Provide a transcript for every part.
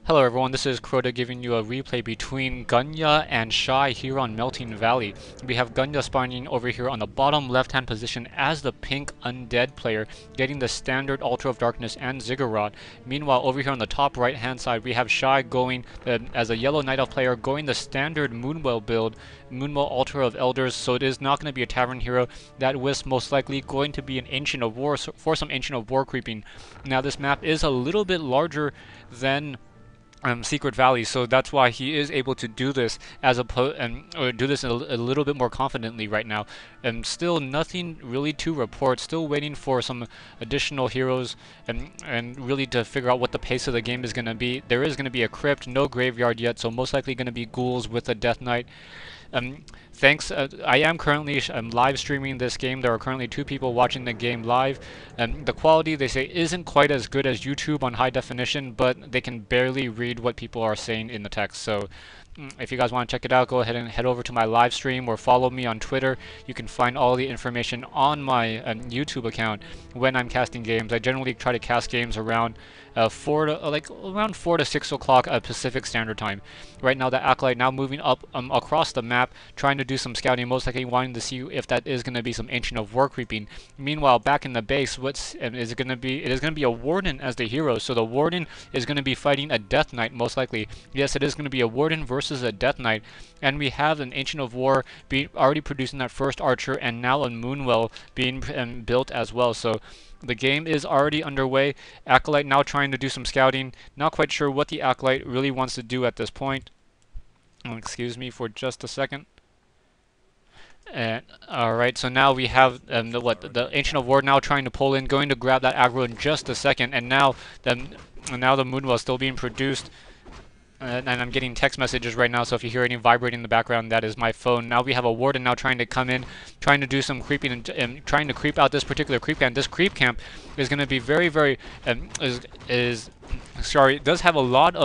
Hello everyone, this is Crota giving you a replay between Gyunah and Shy here on Melting Valley. We have Gyunah spawning over here on the bottom left-hand position as the pink undead player, getting the standard Altar of Darkness and Ziggurat. Meanwhile, over here on the top right-hand side, we have Shy going as a yellow Night Elf player, going the standard Moonwell build, Moonwell Altar of Elders, so it is not going to be a Tavern Hero. That Wisp most likely going to be an Ancient of War, for some Ancient of War creeping. Now this map is a little bit larger than Secret Valley, so that's why he is able to do this or do this a little bit more confidently right now. Still nothing really to report. Still waiting for some additional heroes and really to figure out what the pace of the game is going to be. There is going to be a crypt, no graveyard yet, so most likely going to be ghouls with a Death Knight. I am currently live streaming this game. There are currently 2 people watching the game live. The quality, they say, isn't quite as good as YouTube on high definition, but they can barely read what people are saying in the text. So if you guys want to check it out, go ahead and head over to my live stream or follow me on Twitter. You can find all the information on my YouTube account when I'm casting games. I generally try to cast games around around 4 to 6 o'clock Pacific Standard Time. Right now, the Acolyte now moving up across the map, trying to do some scouting, most likely wanting to see if that is going to be some Ancient of War creeping. Meanwhile, back in the base, it is going to be a Warden as the hero. So the Warden is going to be fighting a Death Knight, most likely. Yes, it is going to be a Warden versus a Death Knight, and we have an Ancient of War already producing that first Archer, and now a Moonwell being built as well. So the game is already underway. Acolyte now trying to do some scouting. Not quite sure what the Acolyte really wants to do at this point. Excuse me for just a second. Alright, so now we have the Ancient of War now trying to pull in, going to grab that aggro in just a second, and now the Moonwell is still being produced. And I'm getting text messages right now, so if you hear any vibrating in the background, that is my phone. Now we have a Warden now trying to come in, trying to do some creeping and trying to creep out this particular creep camp. This creep camp is going to be very, very does have a lot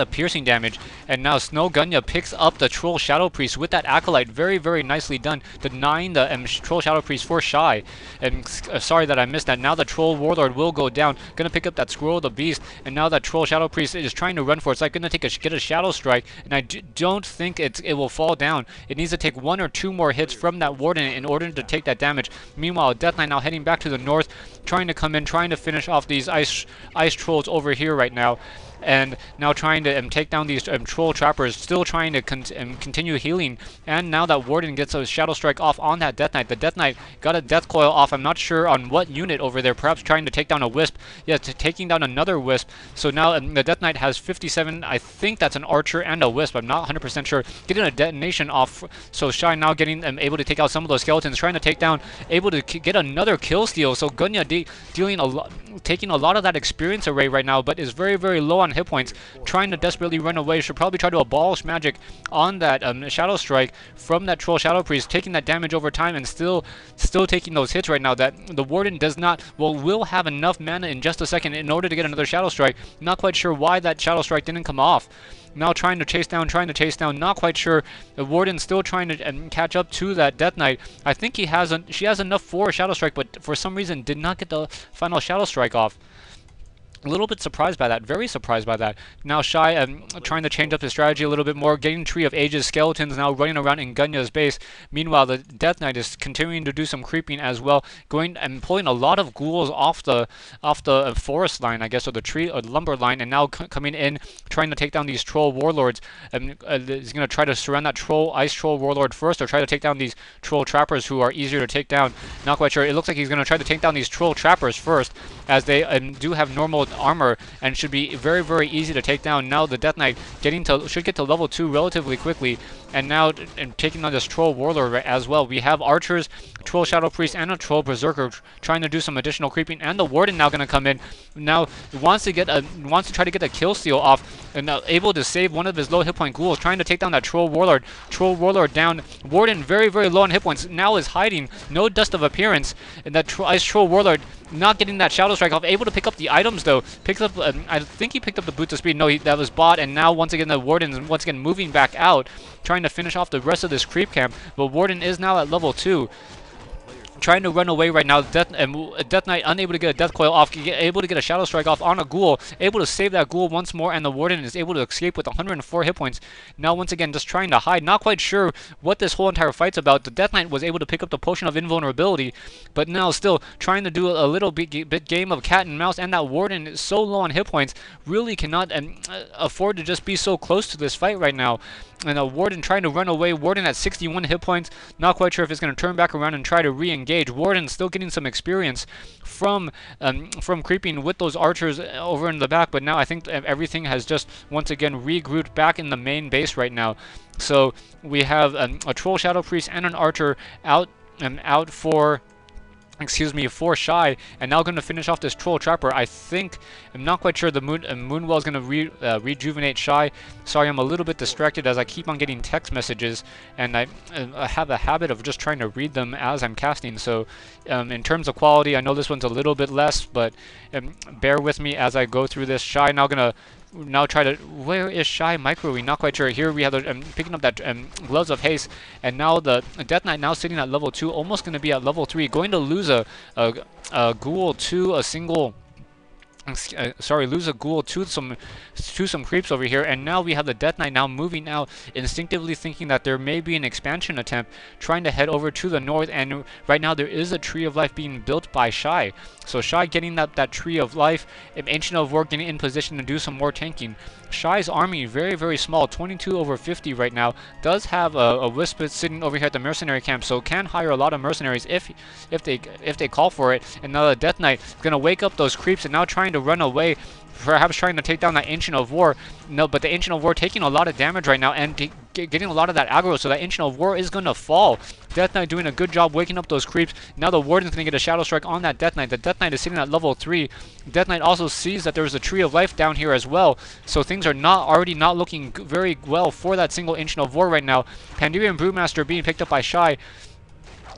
of piercing damage, and now Snow Gyunah picks up the Troll Shadow Priest with that Acolyte. Very, very nicely done, denying the Troll Shadow Priest for Shy. And sorry that I missed that. Now the Troll Warlord will go down, gonna pick up that Squirrel the Beast, and now that Troll Shadow Priest is trying to run for it. It's like gonna get a Shadow Strike, and I don't think it will fall down. It needs to take 1 or 2 more hits from that Warden in order to take that damage. Meanwhile, Death Knight now heading back to the north, trying to come in, trying to finish off these ice trolls over here right now. And now trying to take down these troll trappers, still trying to continue healing. And now that Warden gets a Shadow Strike off on that Death Knight. The Death Knight got a Death Coil off. I'm not sure on what unit over there. Perhaps trying to take down a Wisp. Yeah, taking down another Wisp. So now the Death Knight has 57. I think that's an Archer and a Wisp. I'm not 100% sure. Getting a detonation off. So Shy now getting able to take out some of those skeletons. Trying to take down, able to get another kill steal. So Gyunah dealing a lot, taking a lot of that experience array right now, but is very, very low on hit points, trying to desperately run away. Should probably try to abolish magic on that Shadow Strike from that Troll Shadow Priest, taking that damage over time and still taking those hits right now. That the Warden will have enough mana in just a second in order to get another Shadow Strike. Not quite sure why that Shadow Strike didn't come off. Now trying to chase down, not quite sure. The Warden still trying to catch up to that Death Knight. I think she has enough for a Shadow Strike, but for some reason did not get the final Shadow Strike off. A little bit surprised by that, very surprised by that. Now Shy trying to change up his strategy a little bit more, getting Tree of Ages skeletons now running around in Gunyah's base. Meanwhile, the Death Knight is continuing to do some creeping as well, going and pulling a lot of ghouls off the forest line, I guess, or the tree or the lumber line, and now coming in, trying to take down these Troll Warlords. He's going to try to surround that Ice Troll Warlord first, or try to take down these Troll Trappers who are easier to take down. Not quite sure. It looks like he's going to try to take down these Troll Trappers first, as they do have normal armor and should be very, very easy to take down. Now the Death Knight should get to level 2 relatively quickly, and now taking on this Troll Warlord as well. We have Archers, Troll Shadow Priest, and a Troll Berserker trying to do some additional creeping, and the Warden now going to come in. Now wants to try to get a kill steal off, and now able to save one of his low hit point ghouls, trying to take down that Troll Warlord. Troll Warlord down. Warden very, very low on hit points. Now is hiding, no dust of appearance, and that Ice Troll Warlord not getting that Shadow Strike off. Able to pick up the items though. Picks up, I think he picked up the Boots of Speed. No, that was bought, and now once again the Warden is once again moving back out, trying to finish off the rest of this creep camp. But Warden is now at level 2. trying to run away right now. Death Knight unable to get a Death Coil off, able to get a Shadow Strike off on a Ghoul, able to save that Ghoul once more, and the Warden is able to escape with 104 hit points. Now once again just trying to hide, not quite sure what this whole entire fight's about. The Death Knight was able to pick up the Potion of Invulnerability, but now still trying to do a little bit game of cat and mouse, and that Warden is so low on hit points, really cannot afford to just be so close to this fight right now. And a Warden trying to run away. Warden at 61 hit points. Not quite sure if it's going to turn back around and try to re-engage. Warden still getting some experience from creeping with those archers over in the back. But now I think everything has just once again regrouped back in the main base right now. So we have a Troll Shadow Priest and an Archer out for... for Shy, and now going to finish off this Troll Trapper. I'm not quite sure the Moonwell is going to rejuvenate Shy. Sorry, I'm a little bit distracted as I keep on getting text messages, and I have a habit of just trying to read them as I'm casting. So in terms of quality, I know this one's a little bit less, but bear with me as I go through this. Shy now going to try to... Where is Shy microing? Not quite sure. Here we have the picking up that Gloves of Haste, and now the Death Knight now sitting at level 2, almost going to be at level 3, going to lose a Ghoul to a single... lose a Ghoul to some creeps over here, and now we have the Death Knight now moving out, instinctively thinking that there may be an expansion attempt, trying to head over to the north, and right now there is a Tree of Life being built by Shy. So Shy getting that Tree of Life, Ancient of War getting in position to do some more tanking. Shy's army very, very small, 22 over 50 right now, does have a Wisp sitting over here at the mercenary camp, so can hire a lot of mercenaries if they call for it. And now the Death Knight is going to wake up those creeps and now trying to run away, perhaps trying to take down that Ancient of War. No, but the Ancient of War taking a lot of damage right now and getting a lot of that aggro, so that Ancient of War is going to fall. Death Knight doing a good job waking up those creeps. Now the Warden's going to get a Shadow Strike on that Death Knight. The Death Knight is sitting at level 3. Death Knight also sees that there's a Tree of Life down here as well, so things are already not looking very well for that single Ancient of War right now. Pandurian Brewmaster being picked up by Shy.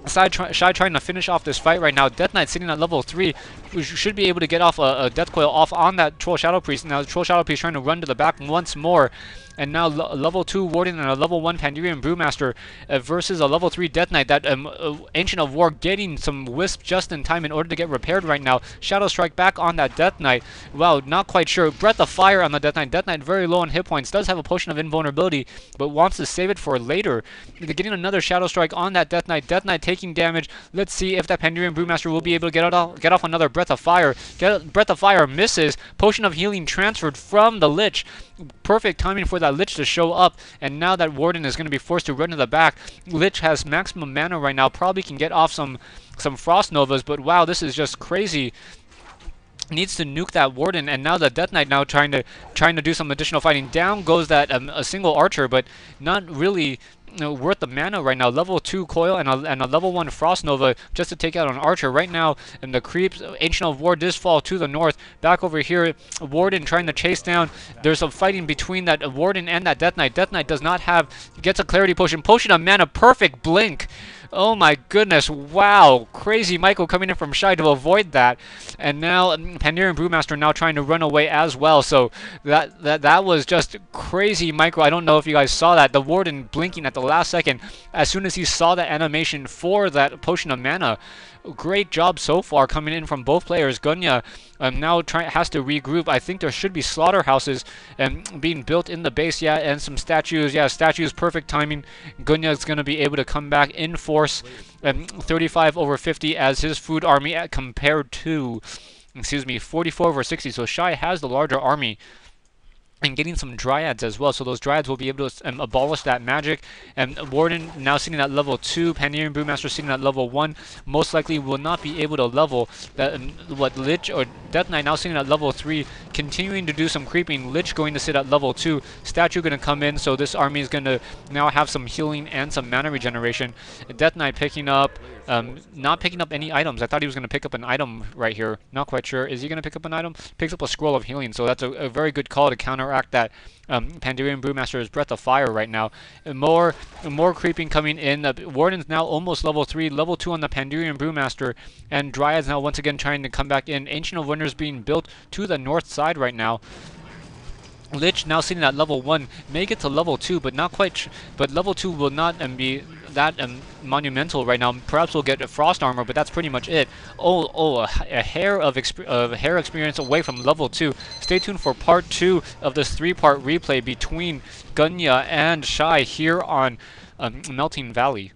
Shy trying to finish off this fight right now. Death Knight sitting at level 3. We should be able to get off a Death Coil off on that Troll Shadow Priest. Now the Troll Shadow Priest trying to run to the back once more. And now level 2 Warden and a level 1 Pandurian Brewmaster versus a level 3 Death Knight. That Ancient of War getting some Wisp just in time in order to get repaired right now. Shadow Strike back on that Death Knight. Wow, not quite sure. Breath of Fire on the Death Knight. Death Knight very low on hit points. Does have a Potion of Invulnerability, but wants to save it for later. Getting another Shadow Strike on that Death Knight. Death Knight taking damage. Let's see if that Pandurian Brewmaster will be able to get off another Breath of Fire. Breath of Fire misses. Potion of Healing transferred from the Lich. Perfect timing for that Lich to show up, and now that Warden is going to be forced to run to the back. Lich has maximum mana right now, probably can get off some Frost Novas, but wow, this is just crazy. Needs to nuke that Warden, and now the Death Knight now trying to do some additional fighting. Down goes that a single Archer, but not really worth the mana right now. Level 2 Coil and a level 1 Frost Nova just to take out an Archer right now. And the creeps, Ancient of War does fall to the north. Back over here, Warden trying to chase down. There's some fighting between that Warden and that Death Knight. Death Knight does not have, gets a Clarity Potion. Potion of Mana, perfect blink. Oh my goodness, wow. Crazy Michael coming in from Shy to avoid that. And now Pandurian Brewmaster now trying to run away as well. So that was just crazy Michael. I don't know if you guys saw that. The Warden blinking at the last second as soon as he saw the animation for that Potion of Mana. Great job so far coming in from both players. Gyunah now has to regroup. I think there should be slaughterhouses being built in the base, yeah, and some statues. Yeah, statues, perfect timing. Gyunah is going to be able to come back in force. 35 over 50 as his food army compared to, 44 over 60. So Shy has the larger army. And getting some Dryads as well, so those Dryads will be able to abolish that magic. And Warden now sitting at level 2, Pandurian Brewmaster sitting at level 1, most likely will not be able to level. That Lich or Death Knight now sitting at level 3, continuing to do some creeping. Lich going to sit at level 2, Statue going to come in, so this army is going to now have some healing and some mana regeneration. Death Knight picking up, not picking up any items. I thought he was going to pick up an item right here. Not quite sure. Is he going to pick up an item? Picks up a Scroll of Healing, so that's a very good call to counteract that Pandurian Brewmaster's Breath of Fire right now. And more creeping coming in. Warden's now almost level 3, level 2 on the Pandurian Brewmaster, and Dryads now once again trying to come back in. Ancient of Wonders being built to the north side right now. Lich now sitting at level 1, may get to level 2, but not quite. But level 2 will not be that monumental right now. Perhaps we'll get a frost armor, but that's pretty much it. A hair of hair experience away from level 2. Stay tuned for part 2 of this 3-part replay between Gyunah and Shy here on Melting Valley.